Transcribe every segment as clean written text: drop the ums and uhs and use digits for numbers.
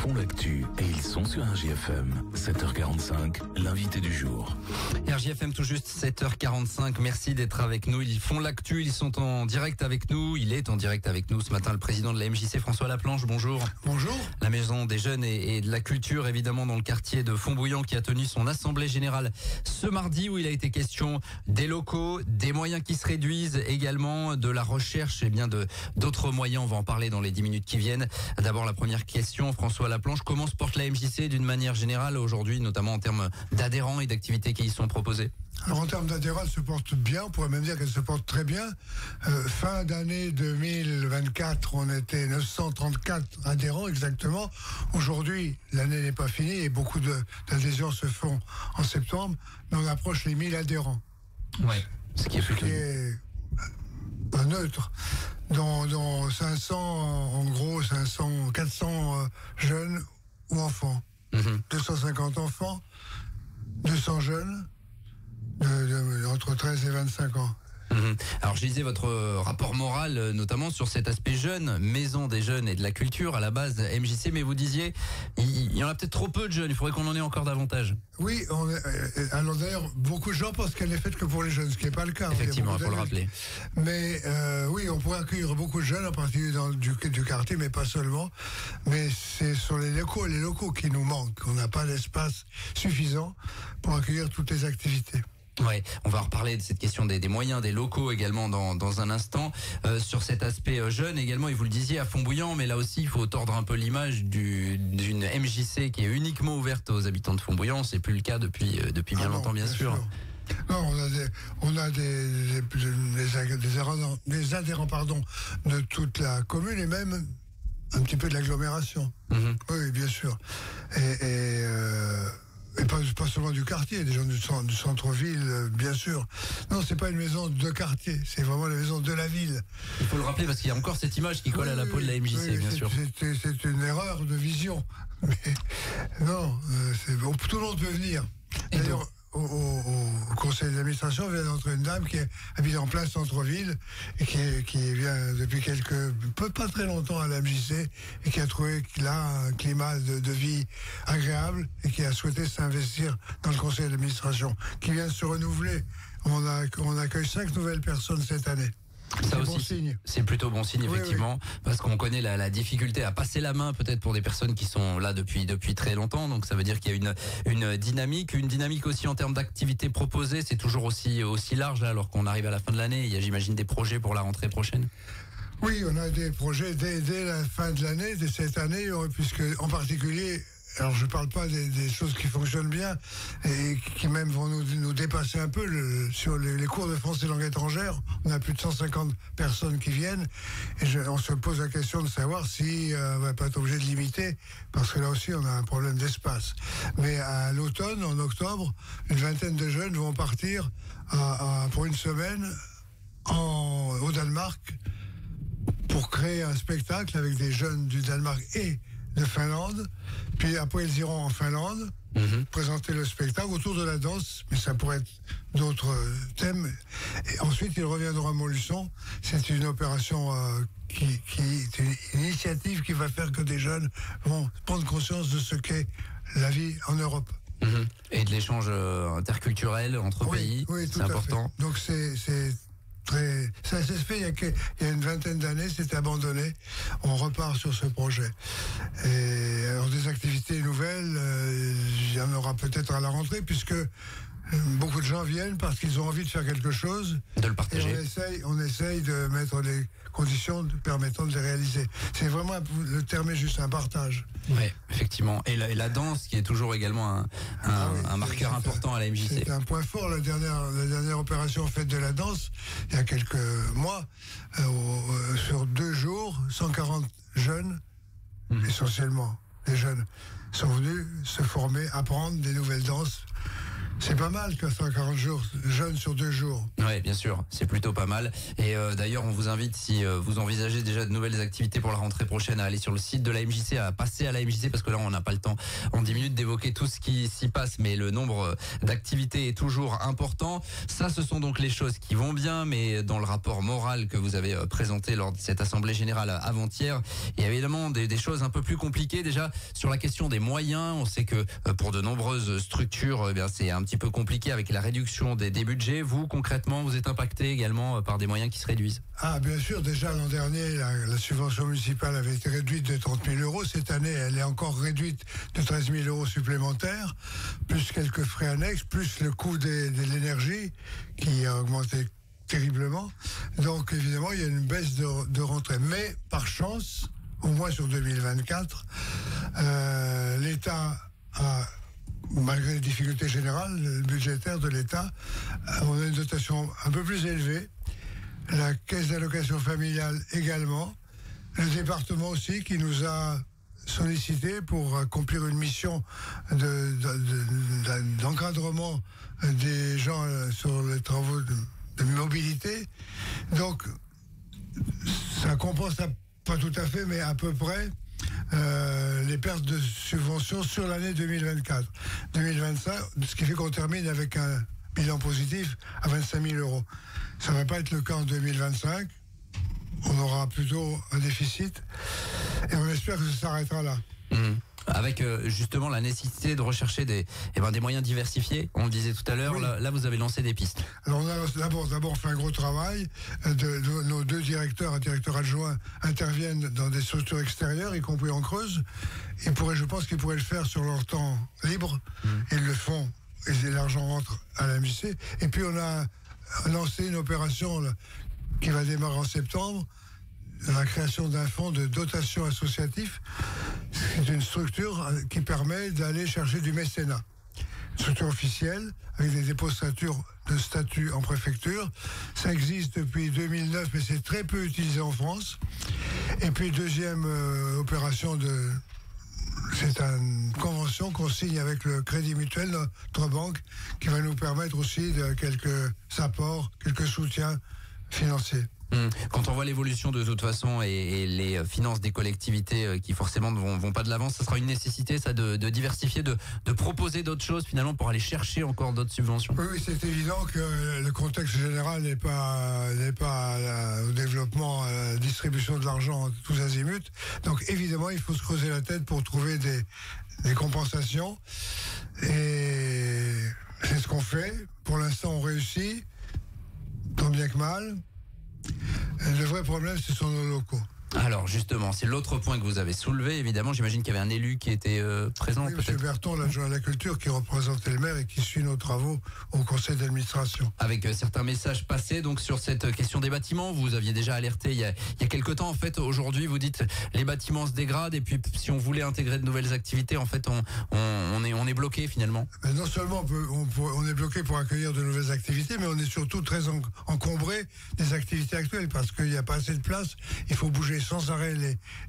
font l'actu et ils sont sur RJFM. 7h45, l'invité du jour. RJFM tout juste 7h45. Merci d'être avec nous. Ils font l'actu, ils sont en direct avec nous. Il est en direct avec nous ce matin, le président de la MJC, François Laplanche. Bonjour. Bonjour. La Maison des Jeunes et de la Culture, évidemment, dans le quartier de Fontbouillant, qui a tenu son assemblée générale ce mardi, où il a été question des locaux, des moyens qui se réduisent, également de la recherche et bien d'autres moyens. On va en parler dans les 10 minutes qui viennent. D'abord, la première question, François Laplanche. Comment se porte la MJC d'une manière générale aujourd'hui, notamment en termes d'adhérents et d'activités qui y sont proposées? Alors en termes d'adhérents, elle se porte bien, on pourrait même dire qu'elle se porte très bien. Fin d'année 2024, on était 934 adhérents exactement. Aujourd'hui, l'année n'est pas finie et beaucoup d'adhésions se font en septembre, mais on approche les 1000 adhérents. Ouais, ce qui est pas neutre. Dans 500, en gros, 400 jeunes ou enfants. 250 enfants, 200 jeunes, entre 13 et 25 ans. Alors je lisais votre rapport moral notamment sur cet aspect jeune, Maison des Jeunes et de la Culture à la base MJC, mais vous disiez il y en a peut-être trop peu de jeunes, il faudrait qu'on en ait encore davantage. Oui, alors d'ailleurs beaucoup de gens pensent qu'elle n'est faite que pour les jeunes, ce qui n'est pas le cas. Effectivement, il faut le rappeler. Mais oui, on pourrait accueillir beaucoup de jeunes, en particulier du quartier, mais pas seulement. Mais c'est sur les locaux qui nous manquent. On n'a pas l'espace suffisant pour accueillir toutes les activités. Ouais, on va reparler de cette question des moyens, des locaux également dans un instant. Sur cet aspect jeune également, et vous le disiez, à Fontbouillant, mais là aussi il faut tordre un peu l'image d'une MJC qui est uniquement ouverte aux habitants de Fontbouillant. C'est plus le cas depuis bien longtemps, bien sûr. Non, on a des adhérents de toute la commune et même un petit peu de l'agglomération. Oui, bien sûr. Et pas seulement du quartier, des gens du centre-ville, bien sûr. Non, c'est pas une maison de quartier, c'est vraiment la maison de la ville. Il faut le rappeler parce qu'il y a encore cette image qui colle à la peau de la MJC, bien sûr. C'est une erreur de vision. Mais non, tout le monde peut venir. D'ailleurs, au conseil d'administration vient d'entrer une dame qui habite en plein centre-ville et qui vient depuis pas très longtemps à la MJC et qui a trouvé là un climat de vie agréable et qui a souhaité s'investir dans le conseil d'administration qui vient de se renouveler. On accueille 5 nouvelles personnes cette année. Ça aussi, c'est plutôt bon signe, effectivement, parce qu'on connaît la difficulté à passer la main peut-être pour des personnes qui sont là depuis très longtemps. Donc ça veut dire qu'il y a une dynamique aussi en termes d'activités proposées. C'est toujours aussi large là, alors qu'on arrive à la fin de l'année. Il y a, j'imagine, des projets pour la rentrée prochaine. Oui, on a des projets dès la fin de l'année, dès cette année, puisque en particulier. Alors je parle pas des choses qui fonctionnent bien et qui même vont nous dépasser un peu sur les cours de français langue étrangère. On a plus de 150 personnes qui viennent et on se pose la question de savoir si on va pas être obligé de limiter parce que là aussi on a un problème d'espace. Mais à l'automne, en octobre, une vingtaine de jeunes vont partir pour une semaine au Danemark pour créer un spectacle avec des jeunes du Danemark et de Finlande, puis après ils iront en Finlande présenter le spectacle autour de la danse, mais ça pourrait être d'autres thèmes, et ensuite ils reviendront à Montluçon. C'est une opération qui est une initiative qui va faire que des jeunes vont prendre conscience de ce qu'est la vie en Europe. Et de l'échange interculturel entre pays, oui, c'est important. Donc ça s'est fait il y a une vingtaine d'années, c'était abandonné. On repart sur ce projet. Et alors des activités nouvelles, il y en aura peut-être à la rentrée, puisque beaucoup de gens viennent parce qu'ils ont envie de faire quelque chose. De le partager. Et on essaye de mettre les conditions permettant de les réaliser. C'est vraiment, le terme est juste un partage. Oui, effectivement. Et la danse, qui est toujours également un marqueur important à la MJC. C'est un point fort. La dernière opération faite de la danse, il y a quelques mois, sur 2 jours, 140 jeunes, essentiellement des jeunes, sont venus se former, apprendre des nouvelles danses. C'est pas mal, 440 jours, jeunes sur 2 jours. Oui, bien sûr, c'est plutôt pas mal. Et d'ailleurs, on vous invite, si vous envisagez déjà de nouvelles activités pour la rentrée prochaine, à aller sur le site de la MJC, à passer à la MJC, parce que là, on n'a pas le temps en 10 minutes d'évoquer tout ce qui s'y passe, mais le nombre d'activités est toujours important. Ça, ce sont donc les choses qui vont bien, mais dans le rapport moral que vous avez présenté lors de cette Assemblée Générale avant-hier, il y a évidemment des choses un peu plus compliquées. Déjà, sur la question des moyens, on sait que pour de nombreuses structures, eh bien, c'est un petit peu compliqué avec la réduction des budgets. Vous, concrètement, vous êtes impacté également par des moyens qui se réduisent? Ah, bien sûr, déjà l'an dernier, la subvention municipale avait été réduite de 30 000 euros. Cette année, elle est encore réduite de 13 000 euros supplémentaires, plus quelques frais annexes, plus le coût de l'énergie qui a augmenté terriblement. Donc, évidemment, il y a une baisse de rentrée. Mais, par chance, au moins sur 2024, l'État a, malgré les difficultés générales budgétaires de l'État, on a une dotation un peu plus élevée. La caisse d'allocation familiale également. Le département aussi qui nous a sollicité pour accomplir une mission d'encadrement des gens sur les travaux de mobilité. Donc, ça compense pas tout à fait, mais à peu près les pertes de subventions sur l'année 2024. 2025, ce qui fait qu'on termine avec un bilan positif à 25 000 euros. Ça ne va pas être le cas en 2025. On aura plutôt un déficit. Et on espère que ça s'arrêtera là. Avec justement la nécessité de rechercher des moyens diversifiés. On le disait tout à l'heure, oui. Là vous avez lancé des pistes. Alors on a d'abord fait un gros travail. Nos 2 directeurs, un directeur adjoint, interviennent dans des structures extérieures, y compris en Creuse. Je pense qu'ils pourraient le faire sur leur temps libre. Ils le font. Et l'argent rentre à la MJC. Et puis on a lancé une opération là, qui va démarrer en septembre, la création d'un fonds de dotation associatif. C'est une structure qui permet d'aller chercher du mécénat. Une structure officielle, avec des dépositures de statut en préfecture. Ça existe depuis 2009, mais c'est très peu utilisé en France. Et puis deuxième opération c'est une convention qu'on signe avec le Crédit Mutuel, notre banque, qui va nous permettre aussi de quelques apports, quelques soutiens financiers. Quand on voit l'évolution de toute façon et les finances des collectivités qui forcément ne vont pas de l'avant, ça sera une nécessité ça de diversifier, de proposer d'autres choses finalement pour aller chercher encore d'autres subventions. Oui, c'est évident que le contexte général n'est pas au développement, à la distribution de l'argent tous azimuts. Donc évidemment, il faut se creuser la tête pour trouver des compensations. Et c'est ce qu'on fait. Pour l'instant, on réussit, tant bien que mal. Le vrai problème, ce sont nos locaux. Alors justement, c'est l'autre point que vous avez soulevé. Évidemment, j'imagine qu'il y avait un élu qui était présent. Oui, M. Berton, l'adjoint à la culture, qui représentait le maire et qui suit nos travaux au conseil d'administration. Avec certains messages passés donc sur cette question des bâtiments, vous aviez déjà alerté il y a quelques temps. En fait, aujourd'hui, vous dites les bâtiments se dégradent et puis si on voulait intégrer de nouvelles activités, en fait, on est bloqué finalement. Mais non seulement on est bloqué pour accueillir de nouvelles activités, mais on est surtout très encombré des activités actuelles parce qu'il n'y a pas assez de place. Il faut bouger sans arrêt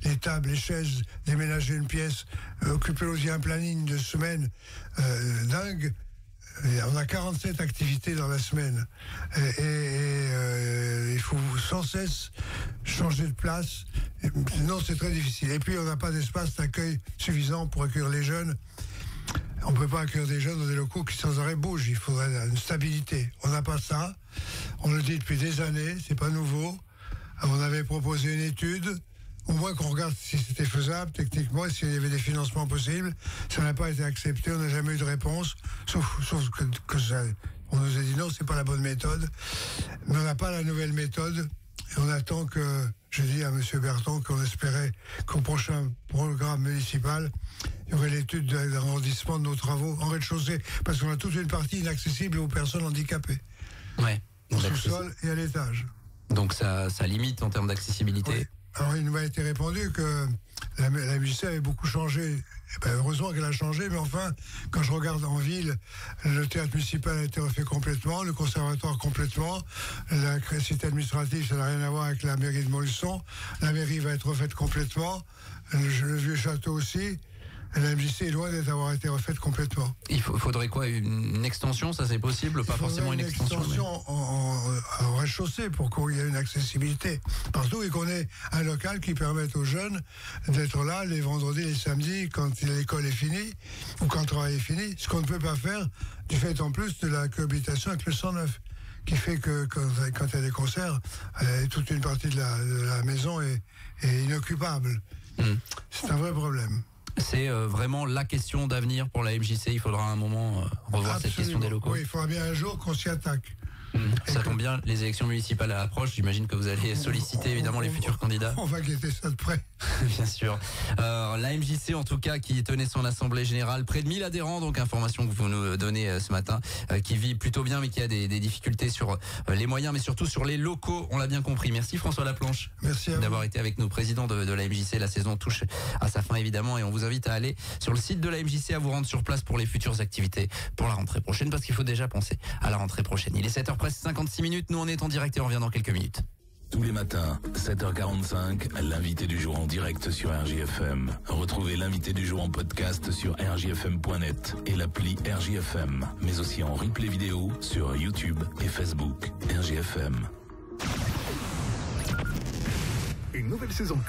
les tables, les chaises, déménager une pièce, occuper aussi un planning de semaine dingue. Et on a 47 activités dans la semaine et il faut sans cesse changer de place. Sinon, c'est très difficile. Et puis, on n'a pas d'espace d'accueil suffisant pour accueillir les jeunes. On ne peut pas accueillir des jeunes dans des locaux qui sans arrêt bougent. Il faudrait une stabilité. On n'a pas ça. On le dit depuis des années. C'est pas nouveau. On avait proposé une étude, au moins qu'on regarde si c'était faisable techniquement, s'il y avait des financements possibles. Ça n'a pas été accepté, on n'a jamais eu de réponse, sauf que ça, on nous a dit non, c'est pas la bonne méthode. Mais on n'a pas la nouvelle méthode. Et on attend que, je dis à M. Berton, qu'on espérait qu'au prochain programme municipal, il y aurait l'étude d'arrondissement de nos travaux en rez-de-chaussée, parce qu'on a toute une partie inaccessible aux personnes handicapées. Ouais. Au sous-sol et à l'étage. Donc ça limite en termes d'accessibilité. Oui. Alors il m'a été répondu que la MJC avait beaucoup changé. Heureusement qu'elle a changé, mais enfin, quand je regarde en ville, le théâtre municipal a été refait complètement, le conservatoire complètement, la cité administrative, ça n'a rien à voir avec la mairie de Montluçon, la mairie va être refaite complètement, le vieux château aussi, La MJC est loin d'avoir été refaite complètement. Il faudrait quoi, une extension, ça c'est possible, pas forcément une extension. En rez-de-chaussée pour qu'il y ait une accessibilité partout et qu'on ait un local qui permette aux jeunes d'être là les vendredis et les samedis quand l'école est finie ou quand le travail est fini, ce qu'on ne peut pas faire du fait en plus de la cohabitation avec le 109, qui fait que quand il y a des concerts, toute une partie de la maison est inoccupable. C'est un vrai problème. C'est vraiment la question d'avenir pour la MJC. Il faudra à un moment revoir cette question des locaux. Oui, il faudra bien un jour qu'on s'y attaque. Ça tombe bien, les élections municipales approchent. J'imagine que vous allez solliciter évidemment les futurs candidats. On va guetter ça de près. Bien sûr. La MJC en tout cas qui tenait son assemblée générale, près de 1000 adhérents, donc information que vous nous donnez ce matin, qui vit plutôt bien mais qui a des difficultés sur les moyens mais surtout sur les locaux, on l'a bien compris. Merci François Laplanche. Merci d'avoir été avec nous, président de la MJC. La saison touche à sa fin évidemment et on vous invite à aller sur le site de la MJC, à vous rendre sur place pour les futures activités pour la rentrée prochaine, parce qu'il faut déjà penser à la rentrée prochaine. Il est 7h presque 56 minutes, nous on est en direct et on revient dans quelques minutes. Tous les matins, 7h45, l'invité du jour en direct sur RJFM. Retrouvez l'invité du jour en podcast sur rjfm.net et l'appli RJFM, mais aussi en replay vidéo sur YouTube et Facebook. RJFM. Une nouvelle saison